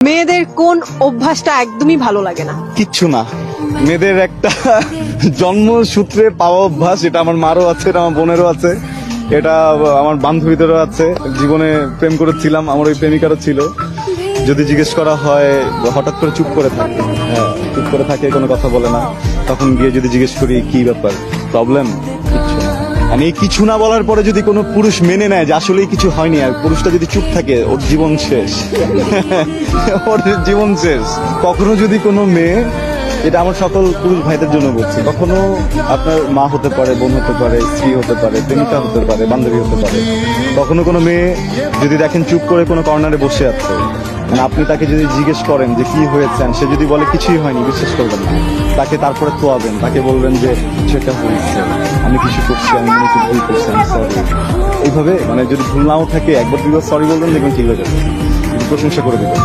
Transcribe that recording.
মেয়েদের কোন অভ্যাসটা একদমই ভালো লাগে না? কিচ্ছু না, মেয়েদের একটা জন্মসূত্রে পাওয়া অভ্যাস, এটা আমার মারও আছে, এটা আমার বোনেরও আছে, এটা আমার বান্ধবীদেরও আছে। জীবনে প্রেম করেছিলাম, আমার ওই প্রেমিকারও ছিল। যদি জিজ্ঞেস করা হয় হঠাৎ করে চুপ করে থাকে, হ্যাঁ চুপ করে থাকে, কোনো কথা বলে না। তখন গিয়ে যদি জিজ্ঞেস করি কি ব্যাপার, প্রবলেম, কিচ্ছু না। আর এই কিছু না বলার পরে যদি কোনো পুরুষ মেনে নেয় যে আসলেই কিছু হয়নি, আর পুরুষটা যদি চুপ থাকে, ওর জীবন শেষ। ওর জীবন শেষ। কখনো যদি কোনো মেয়ে, এটা আমার সকল পুরুষ ভাইদের জন্য বলছি, কখনো আপনার মা হতে পারে, বোন হতে পারে, স্ত্রী হতে পারে, প্রেমিকা হতে পারে, বান্ধবী হতে পারে, কখনো কোনো মেয়ে যদি দেখেন চুপ করে কোনো কর্নারে বসে আছে, মানে আপনি তাকে যদি জিজ্ঞেস করেন যে কি হয়েছে, সে যদি বলে কিছুই হয়নি, বিশ্বাস করবেন না। তাকে তারপরে তোয়াবেন, তাকে বলবেন যে কিছু একটা হয়েছে, আমি কিছু করছি, আমি মনে একটু ভুল করছি, আমি সরি। এইভাবে মানে যদি ভুল নাও থাকে, একবার দুবার সরি বলবেন, দেখবেন ঠিক হয়ে যাবে, প্রশংসা করে দেবেন।